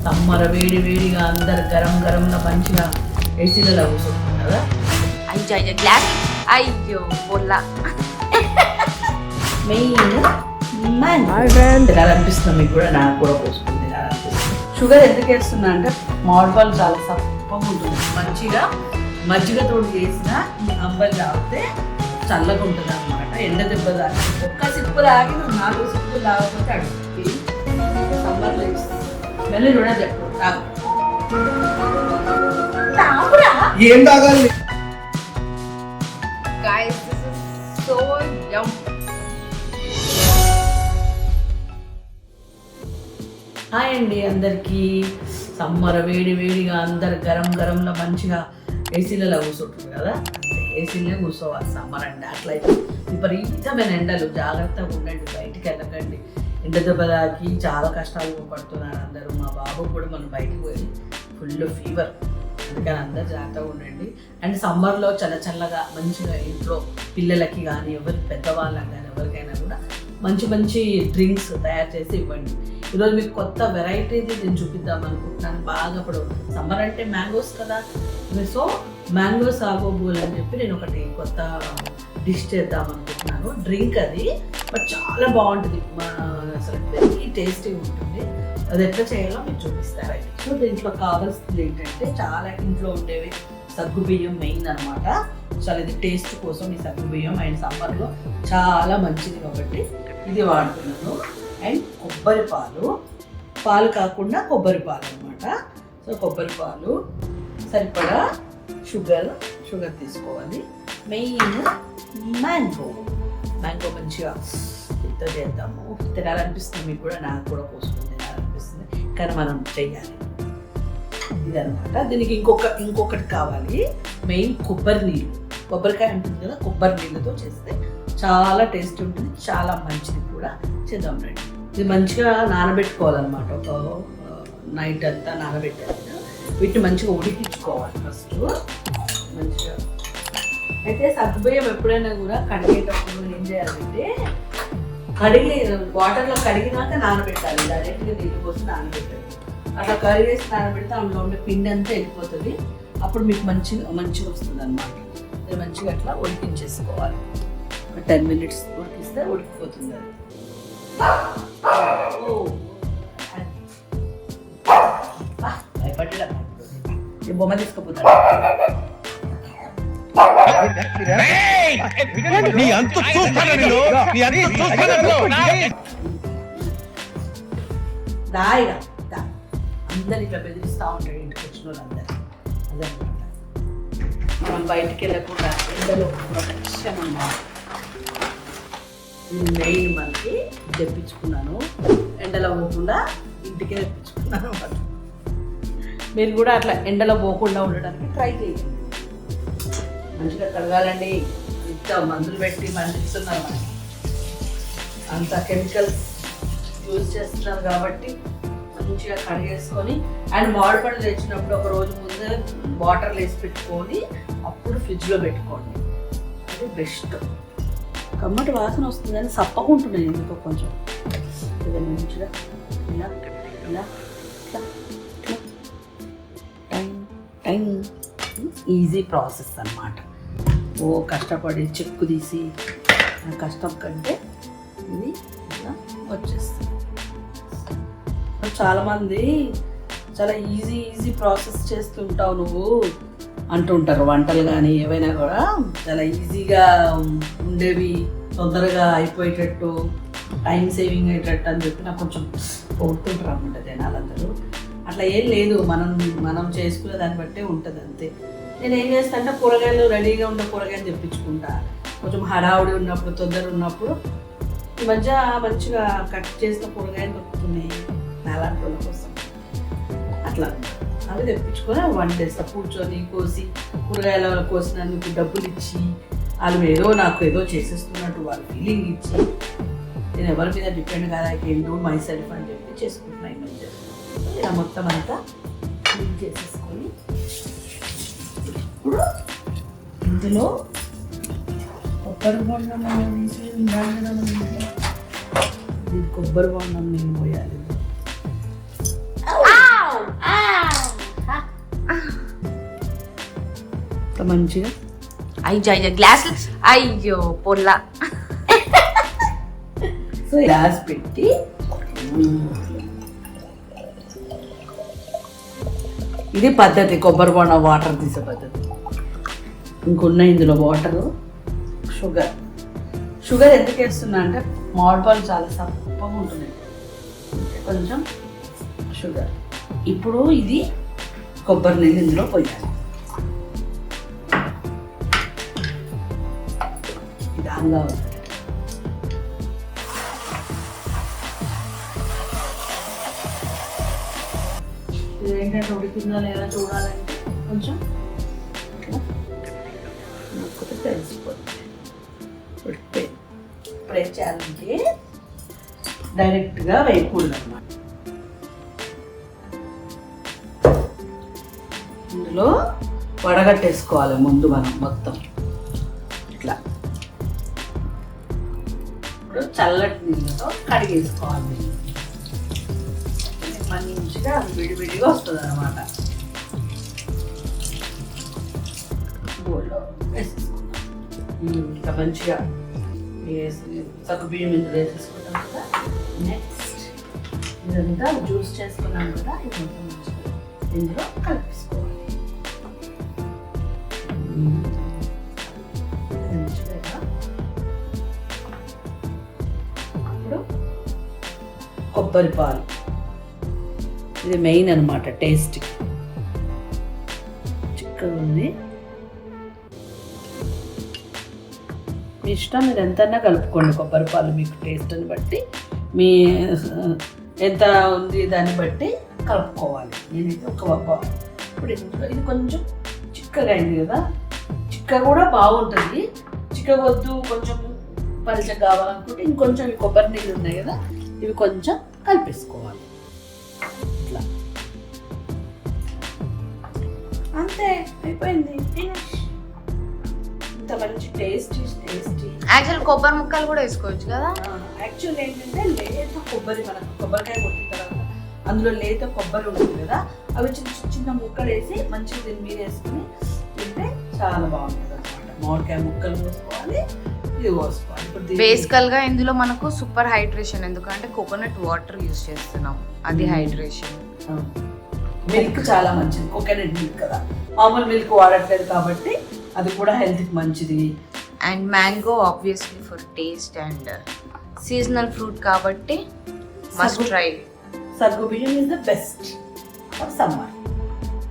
సమ్మర వేడి వేడిగా అందరు గరం గరంలో మంచిగా ఏసీలలో కూర్చుంటుంది కదా. అయ్యో గ్లాస్ అయ్యో బొల్లా మెయిన్ తినాలనిపిస్తుంది మీకు కూడా, నాకు కూడా పోసుకుని తినాలనిపిస్తుంది. షుగర్ ఎందుకు వేస్తున్నా అంటే మామిడి పాలు చాలా సప్పగా ఉంటుంది. మంచిగా మజ్జిగతో చేసిన ఈ అంబలి తాగితే చల్లగా ఉంటుంది అనమాట. ఎండ దెబ్బ తాగి ఒక్క సిప్పు తాగి 4 సిప్పులు తాగకపోతే అడుగుతుంది. సమ్మర్లో ఇస్తుంది మళ్ళీ రుణ చెప్పు ఏం తాగాలి. guys, this is so yum. Hi అండి అందరికీ. సమ్మర వేడి వేడిగా అందరు గరం గరంలో మంచిగా ఏసీలలో కూర్చుంటారు కదా. ఏసీలే కూర్చోవాలి సమ్మర్ అంటే. అట్లయితే విపరీతమైన ఎండలు, జాగ్రత్తగా ఉండండి, బయటికి వెళ్ళకండి. ఎండ దెబ్బ తాకి చాలా కష్టాలు పడుతున్నారు అందరూ. మా బాబు కూడా మనం బయటికి పోయి ఫుల్ ఫీవర్, అందుకని అందరు జాగ్రత్తగా ఉండండి. అండ్ సమ్మర్లో చల్లగా మంచిగా ఇంట్లో పిల్లలకి కానీ పెద్దవాళ్ళకి కానీ ఎవరికైనా కూడా మంచి మంచి డ్రింక్స్ తయారు చేసి ఇవ్వండి. ఈరోజు మీకు కొత్త వెరైటీది నేను చూపిద్దాం అనుకుంటున్నాను. బాగా ఇప్పుడు సమ్మర్ అంటే మ్యాంగోస్ కదా, సో మ్యాంగో సాగో బోల్ అని చెప్పి నేను ఒకటి కొత్త డిష్ చేద్దాం అనుకుంటున్నాను. డ్రింక్ అది, బట్ చాలా బాగుంటుంది, అసలు వెరీ టేస్టీ ఉంటుంది. అది ఎట్లా చేయాలో మీరు చూపిస్తారండి. సో దీంట్లో కావాల్సింది ఏంటంటే చాలా ఇంట్లో ఉండేవి సగ్గు బియ్యం మెయిన్ అనమాట. చాలా ఇది టేస్ట్ కోసం ఈ సగ్గు బియ్యం అండ్ సమ్మర్లో చాలా మంచిది కాబట్టి ఇది వాడుతున్నాను. అండ్ కొబ్బరి పాలు కాకుండా కొబ్బరి పాలు అనమాట. సో కొబ్బరి పాలు, సరిపడా షుగర్ తీసుకోవాలి. మెయిన్ మ్యాంగో మంచిగా ఇంత చేద్దాము. తినాలనిపిస్తుంది మీకు కూడా, నాకు కూడా పోసుకొని తినాలనిపిస్తుంది, కానీ మనం చెయ్యాలి ఇదనమాట. దీనికి ఇంకొకటి కావాలి, మెయిన్ కొబ్బరి నీళ్ళు. కొబ్బరికాయ ఉంటుంది కదా, కొబ్బరి నీళ్ళతో చేస్తే చాలా టేస్ట్ ఉంటుంది, చాలా మంచిది కూడా. చేద్దాం రండి. ఇది మంచిగా నానబెట్టుకోవాలన్నమాట. ఒక నైట్ అంతా నానబెట్టాలి. వీటిని మంచిగా ఉడికించుకోవాలి ఫస్ట్ మంచిగా. అయితే సగ్గుబియ్యం ఎప్పుడైనా కూడా కడిగేటప్పుడు ఏం చేయాలంటే వాటర్లో కడిగినాక నానబెట్టాలి. డైరెక్ట్గా నీళ్ళు పోసి నానబెట్టాలి. అట్లా కడిగేసి నానబెడితే అందులో ఉండే పిండి అంతా వెళ్ళిపోతుంది. అప్పుడు మీకు మంచిగా వస్తుంది అనమాట. ఇది మంచిగా అట్లా ఉడికించేసుకోవాలి. 10 minutes ఉడికిస్తే ఉడికిపోతుంది అది. భయపడ్డా బొమ్మ తీసుకుపోతాను. దాయిగా అందరు ఇట్లా బెదిరిస్తూ ఉంటాడు ఇంటికి వచ్చిన వాళ్ళందరూ. అదనమాట మనం బయటికి వెళ్ళకుండా ఎండలో ప్రొటెక్షన్ అన్నమాట. ఇది మెయిన్ మనకి తెప్పించుకున్నాను, ఎండలో పోకుండా ఇంటికే తెప్పించుకున్నాను అన్నమాట. మీరు కూడా అట్లా ఎండలో పోకుండా ఉండడానికి ట్రై చేయండి. మంచిగా కడగాలండి. ఇంత మందులు పెట్టి మందిస్తున్నారు, మనకి అంత కెమికల్స్ యూజ్ చేస్తున్నారు కాబట్టి మంచిగా కడిగేసుకొని. అండ్ మామిడి పండు తెచ్చినప్పుడు ఒక రోజు ముందే వాటర్లో వేసి పెట్టుకొని అప్పుడు ఫ్రిడ్జ్లో పెట్టుకోండి, అది బెస్ట్. కమ్మటి వాసన వస్తుంది కానీ సప్పగా ఉంటున్నాయి ఎందుకో కొంచెం. ఇది మంచిగా ఇలా ఇలా ఇట్లా టైం ఈజీ ప్రాసెస్ అన్నమాట. ఓ కష్టపడి చెక్కు తీసి కష్టం కంటే ఇది ఇలా వచ్చేస్తుంది. చాలామంది చాలా ఈజీ ప్రాసెస్ చేస్తుంటావు నువ్వు అంటుంటారు. వంటలు కానీ ఏవైనా కూడా చాలా ఈజీగా ఉండేవి, తొందరగా అయిపోయేటట్టు, టైం సేవింగ్ అయ్యేటట్టు అని చెప్పి నాకు కొంచెం పొగుతుంటారు అన్నమాట జనాలందరూ. అట్లా ఏం లేదు, మనం చేసుకునే దాన్ని బట్టే ఉంటుంది అంతే. నేను ఏం చేస్తాను అంటే కూరగాయలు రెడీగా ఉన్న కూరగాయలు తెప్పించుకుంటా. కొంచెం హడావుడి ఉన్నప్పుడు, తొందర ఉన్నప్పుడు ఈ మధ్య మంచిగా కట్ చేసిన కూరగాయలు దొరుకుతున్నాయి నాలాంటి వాళ్ళ కోసం. అట్లా అవి తెప్పించుకొని వండేస్తా. కూర్చొని కోసి కూరగాయల కోసినందుకు డబ్బులు ఇచ్చి వాళ్ళు నాకు ఏదో చేసేస్తున్నట్టు వాళ్ళు ఫీలింగ్ ఇచ్చి, నేను ఎవరి మీద డిపెండ్ కాదా, I can do my self అని చెప్పి చేసుకుంటున్నాను. ఈ మధ్య ఇలా మొత్తం అంతా క్లీన్ చేసేసుకొని ఇప్పుడు ఇందులో ఒక కొబ్బరి బొండం ఉండాలి కదా మన ఇంట్లో. ఇది కొబ్బరి బొండం నేను పోయాలి. ఇంత మంచిగా అయ్యో గ్లాస్ అయ్యో పొల్ల. సో గ్లాస్ పెట్టి ఇది పద్ధతి, కొబ్బరి బొండం వాటర్ తీసే పద్ధతి. ఇంకున్న ఇందులో వాటరు, షుగర్. షుగర్ ఎందుకు వేస్తున్నా అంటే మామిడి పాలు చాలా సప్పగా ఉంటున్నాయి, కొంచెం షుగర్. ఇప్పుడు ఇది కొబ్బరి నీళ్ళు ఇందులో పోయాలి. ఇది అంగా ఉంది. ఏంటంటే ఉడికిందా లేదా చూడాలంటే కొంచెం ఇట్లా నొక్కితే తెలిసిపోతుంది. ఉడికిపోయి ఇప్పుడు ఏం చేయాలంటే డైరెక్ట్గా వేయకూడదు అన్నమాట. ఇందులో వడగట్టేసుకోవాలి ముందు మనం మొత్తం ఇట్లా. ఇప్పుడు చల్లటి నీళ్ళతో కడిగేసుకోవాలి. మంచిగా విడివిడిగా వస్తుంది అన్నమాట. బోల్లో వేసేసుకుందాం. ఇంకా మంచిగా సగ్గు బియ్యం ఇందులో వేసేసుకుంటాం కదా. నెక్స్ట్ ఇదంతా జ్యూస్ చేసుకున్నాం కదా, ఇదంతా మంచిగా ఇందులో కలిపేసుకోవాలి. మంచిగా ఇప్పుడు కొబ్బరి పాలు, ఇది మెయిన్ అనమాట. టేస్ట్ చిక్కగా ఉంది. మీ ఇష్టం, మీరు ఎంతైనా కలుపుకోండి కొబ్బరి పాలు, మీకు టేస్ట్ని బట్టి మీ ఎంత ఉంది దాన్ని బట్టి కలుపుకోవాలి. నేనైతే ఇప్పుడు ఇది కొంచెం చిక్కగా అయింది కదా. చిక్క కూడా బాగుంటుంది. చిక్కగా వద్దు కొంచెం పలుచగా కావాలనుకుంటే ఇంకొంచెం ఈ కొబ్బరి నీళ్ళు ఉన్నాయి కదా, ఇవి కొంచెం కలిపేసుకోవాలి. ఇట్లా అంతే, అయిపోయింది. ఇంత మంచి టేస్టీ. యాక్చువల్ కొబ్బరి ముక్కలు కూడా వేసుకోవచ్చు కదా. యాక్చువల్ ఏంటంటే లేత కొబ్బరి, మనకు కొబ్బరికాయ కొట్టిన తర్వాత అందులో లేత కొబ్బరి ఉంటుంది కదా, అవి చిన్న చిన్న ముక్కలు వేసి మంచిగా దీని మీద వేసుకుని తింటే చాలా బాగుంటుంది అనమాట. మామిడికాయ ముక్కలు కోసుకోవాలి, ఇది కోసుకోవాలి. ఇప్పుడు బేసికల్ గా ఇందులో మనకు సూపర్ హైడ్రేషన్, ఎందుకంటే కోకోనట్ వాటర్ యూజ్ చేస్తున్నాం, అది హైడ్రేషన్. మిల్క్ చాలా మంచిది, కోకోనట్ మిల్క్ కదా, మామూలు మిల్క్ వాడట్లేదు కాబట్టి అది కూడా హెల్త్కి మంచిది. And mango obviously for taste and seasonal fruit కాబట్టి మస్ట్ ట్రై. సగ్గు బియ్యం is the best for summer.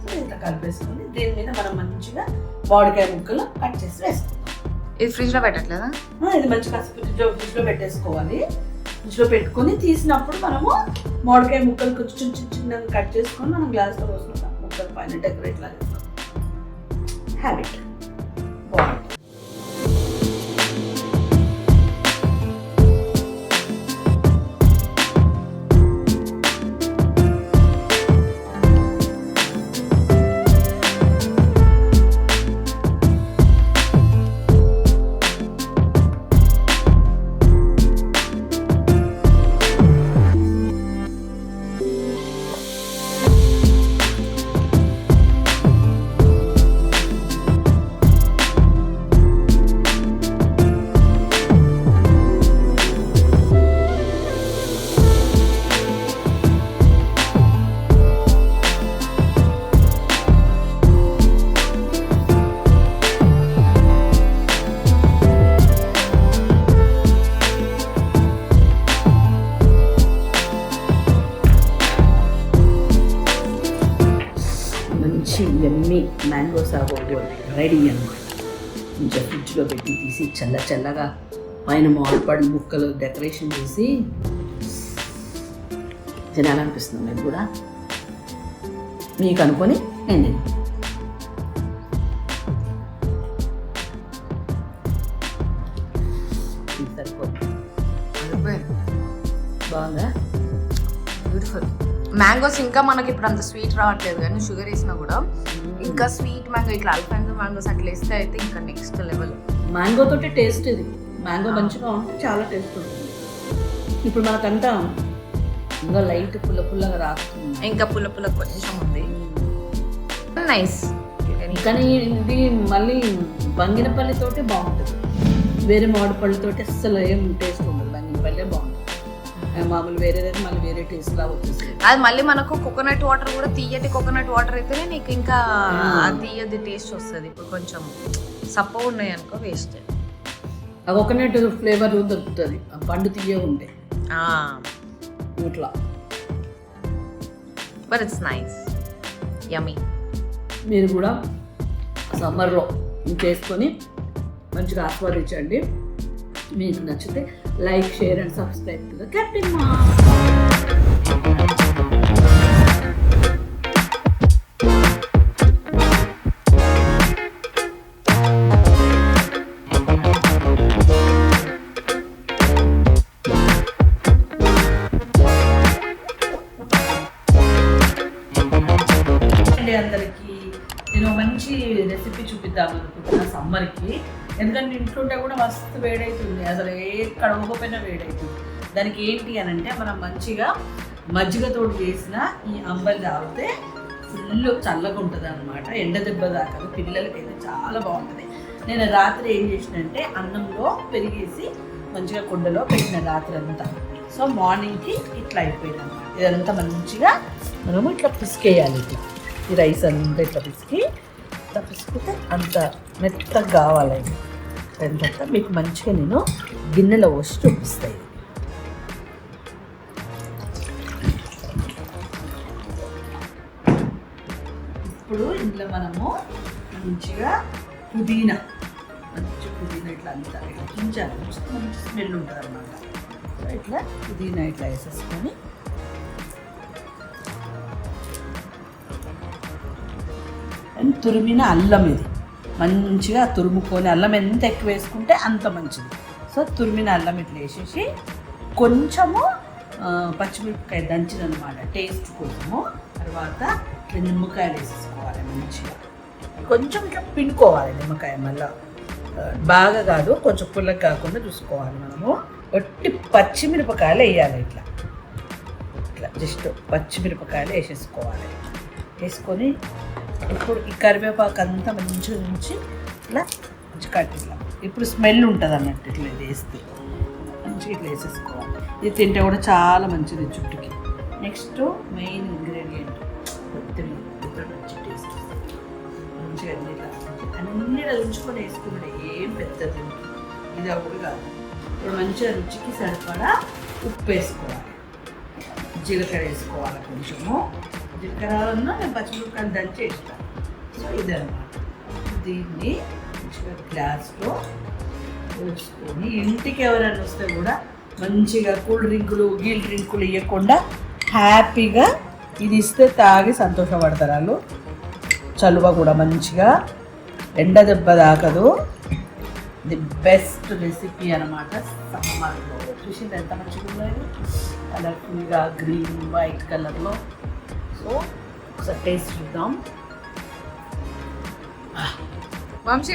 So ఇంత కలిపేసుకొని దీని మీద మనం మంచిగా మామిడికాయ ముక్కలు కట్ చేసి వేసుకుంటాం. ఇది ఫ్రిడ్జ్లో పెట్టట్లేదా? ఇది మంచిగా ఫ్రిడ్జ్లో పెట్టేసుకోవాలి. ఫ్రిడ్జ్లో పెట్టుకొని తీసినప్పుడు మనము మామిడికాయ ముక్కలు కొంచెం చిన్న చిన్నగా కట్ చేసుకొని మనం గ్లాస్లో పోసుకుంటాం. ముక్కలు పైన డెకరేట్ లాగా చేస్తాం. హ్యాబిట్ బాగుంటుంది. ఎమ్మి మ్యాంగో సాగో రెడీ అన్నమాట. కొంచెం ఫ్రిడ్జ్లో పెట్టి తీసి చల్లగా పైన మామిడిపళ్ళు ముక్కలు డెకరేషన్ చేసి తినాలనిపిస్తుంది. మీకు కూడా మీకు అనుకొని నేను సరిపోతుంది. బాగుందా? బ్యూటిఫుల్. మ్యాంగోస్ ఇంకా మనకి ఇప్పుడు అంత స్వీట్ రావట్లేదు, కానీ షుగర్ వేసినా కూడా ఇంకా స్వీట్ మ్యాంగో, ఇట్లా అల్ఫాన్సో మ్యాంగోస్ అట్లా వేస్తే అయితే ఇంకా నెక్స్ట్ లెవెల్. మ్యాంగో తోటి టేస్ట్ ఇది. మ్యాంగో మంచిగా ఉంటే చాలా టేస్ట్ ఉంటుంది. ఇప్పుడు మనకంతా ఇంకా లైట్ పుల్లగా రాస్తుంది. ఇంకా పుల్ల కొంచెం ఉంది. నైస్. కానీ ఇది మళ్ళీ బంగినపల్లితోటే బాగుంటుంది. వేరే మామిడిపళ్ళతోటి అస్సలు ఏం టేస్ట్ ఉండదు. బంగినపల్లె బాగుంటుంది. మామూలు వేరేదైతే మళ్ళీ వేరే టేస్ట్ లాగా వచ్చేస్తుంది. అది మళ్ళీ మనకు కోకోనట్ వాటర్ కూడా తీయటి కోకోనట్ వాటర్ అయితేనే నీకు ఇంకా తీయది టేస్ట్ వస్తుంది. ఇప్పుడు కొంచెం సప్ప ఉన్నాయి అనుకో వేస్ట్. ఆ కోకోనట్ ఫ్లేవర్ దొరుకుతుంది. ఆ పండు తీయ ఉంటాయి ఇట్లా. But it's nice, yummy. మీరు కూడా సమ్మర్లో చేసుకొని మంచిగా ఆస్వాదించండి. మీకు నచ్చితే like, share and subscribe to the Captain Mom. అందరికీ నేను మంచి రెసిపీ చూపిద్దాం అనుకుంటున్నా సమ్మర్కి. ఎందుకంటే ఇంట్లోంటే కూడా మస్తు వేడవుతుంది, అసలు ఎక్కడ ఊగపోయినా వేడవుతుంది. దానికి ఏంటి అని అంటే మనం మంచిగా మజ్జిగతో చేసిన ఈ అంబలి తాగితే ఫుల్ చల్లగా ఉంటుంది అనమాట. ఎండ దెబ్బ తాకదు, పిల్లలకైతే చాలా బాగుంటుంది. నేను రాత్రి ఏం చేసినంటే అన్నంలో పెరిగేసి మంచిగా కుండలో పెట్టిన రాత్రి అంతా. సో మార్నింగ్కి ఇట్లా అయిపోయింది అనమాట. ఇదంతా మంచిగా మనము ఇట్లా పిసికేయాలి. ఇట్లా ఈ రైస్ అంతా ఇట్లా పిసికితే అంత మెత్తగా కావాలి. ఎంత మీకు మంచిగా నేను గిన్నెలో పోసి చూపిస్తాయి. ఇప్పుడు ఇంట్లో మనము మంచిగా పుదీనా ఇట్లా అంతా ఇట్లా చించాలి. మంచి స్మెల్ ఉంటుంది అన్నమాట. సో ఇట్లా పుదీనా ఇట్లా వేసేసుకొని అండ్ తురిమిన అల్లం, ఇది మంచిగా తురుముకొని, అల్లం ఎంత ఎక్కువ వేసుకుంటే అంత మంచిది. సో తురిమిన అల్లం ఇట్లా వేసేసి కొంచెము పచ్చిమిరపకాయ దంచినమాట టేస్ట్ కోసము. తర్వాత నిమ్మకాయలు వేసేసుకోవాలి. మంచిగా కొంచెం ఇట్లా పిండుకోవాలి నిమ్మకాయ. మళ్ళీ బాగా కాదు, కొంచెం పుల్లగా కాకుండా చూసుకోవాలి. మనము ఒట్టి పచ్చిమిరపకాయలు వేయాలి. ఇట్లా జస్ట్ పచ్చిమిరపకాయలు వేసేసుకోవాలి. వేసుకొని ఇప్పుడు ఈ కరివేపాకు అంతా మంచిగా ఉంచి ఇట్లా మంచి ఇట్లా ఇప్పుడు స్మెల్ ఉంటుంది అన్నట్టు. ఇట్లా వేస్తే మంచిగా ఇట్లా వేసేసుకోవాలి. ఇది తింటే కూడా చాలా మంచిది జుట్టుకి. నెక్స్ట్ మెయిన్ ఇంగ్రీడియంట్ కొత్తిమీర. మంచి టేస్ట్ మంచిగా అన్నిలా ఉంచుకొని వేసుకున్నాడు. ఏం పెద్దది ఇది అప్పుడు కాదు. ఇప్పుడు మంచిగా రుచికి సరిపడా ఉప్పు వేసుకోవాలి. జీలకర్ర వేసుకోవాలి కొంచెము. జీలకర్రలో నేను పచ్చిమిరపకాయలు దంచి వేస్తాను. సో ఇదన్నమాట. దీన్ని మంచిగా గ్లాస్లో పోసుకొని ఇంటికి ఎవరైనా వస్తే కూడా మంచిగా కూల్ డ్రింకులు ఇవ్వకుండా హ్యాపీగా ఇది ఇస్తే తాగి సంతోషపడతారు వాళ్ళు. చలువ కూడా మంచిగా ఎండ దెబ్బ తాకదు. ది బెస్ట్ రెసిపీ అనమాట సమ్మర్లో. చూసింది ఎంత మంచిగా ఉన్నాయి, కలర్ఫుల్గా గ్రీన్ వైట్ కలర్లో. సో ఒకసారి టేస్ట్ చూద్దాం. వంశీ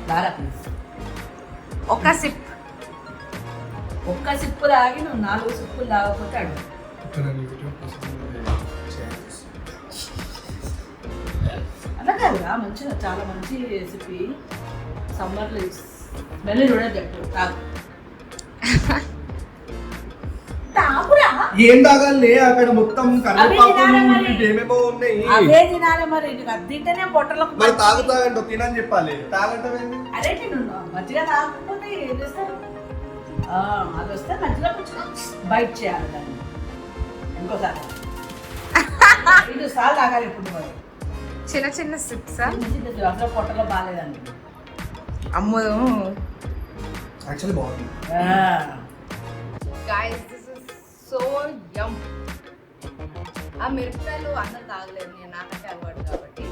దారా ప్లీజ్. ఒక సిప్పు తాగి నువ్వు 4 సిప్పులు తాగకపోతే అడుగు. అలా కాదురా, మంచిగా చాలా మంచి రెసిపీ. సమ్మర్లో స్మెల్ చూడదు. తాగు. ఏం తాగాలి అక్కడ మొత్తం ఏమేమో ఉన్నాయి. అవే తినాలి మరి. తింటేనే పొట్టలో మరి తాగుతాగండి తినని చెప్పాలి. తాగటం అదే మజ్జిగ తాగకపోతే ఏం చేస్తారు? అది వస్తే మధ్యలో కొంచెం బయట చేయాలి దాన్ని. ఇంకోసారి ఇది సార్లు తాగాలి. ఎప్పుడు చిన్న సిప్స్ అసలు పొట్టలో బాగాలేదండి. అమ్మో యాక్చువల్లీ బాగుంది. Guys, this is so yum. ఆ మిరపకాయలు అన్నం తాగలేదు నేను, నాకంటే అలవాటు కాబట్టి.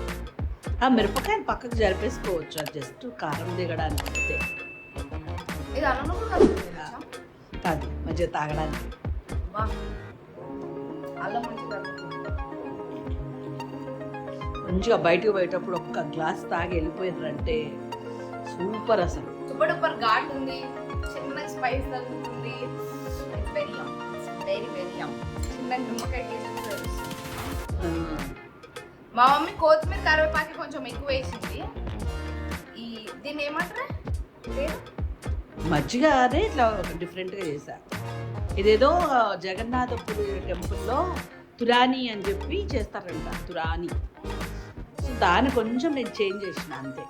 ఆ మిరపకాయలు పక్కకు జరిపేసుకోవచ్చు. అది జస్ట్ కారం దిగడానికి అంతే. ఇది అన్నంలో కూడా కలుపుతుందా? కాదు, మంచిగా తాగడానికి. అల్లం మంచిగా మంచిగా బయటకు పోయేటప్పుడు ఒక్క గ్లాస్ తాగి వెళ్ళిపోయిందంటే సూపర్ అసలు. సూపర్ డూపర్ ఘాట్ ఉంది, చిన్న స్పైస్ తగ్గుతుంది. It's very yum, very very yum. చిన్న నిమ్మకాయ టేస్ట్ మా మమ్మీ కొత్తిమీర కరివేపాకు కొంచెం ఎక్కువ వేసింది. ఈ దీన్ని ఏమంటారా పేరు? మజ్జిగ అదే ఇట్లా డిఫరెంట్గా చేశా. ఇదేదో జగన్నాథపురి టెంపుల్లో తురాని అని చెప్పి చేస్తారంట, తురాని. సో దాన్ని కొంచెం నేను చేంజ్ చేసిన అంతే.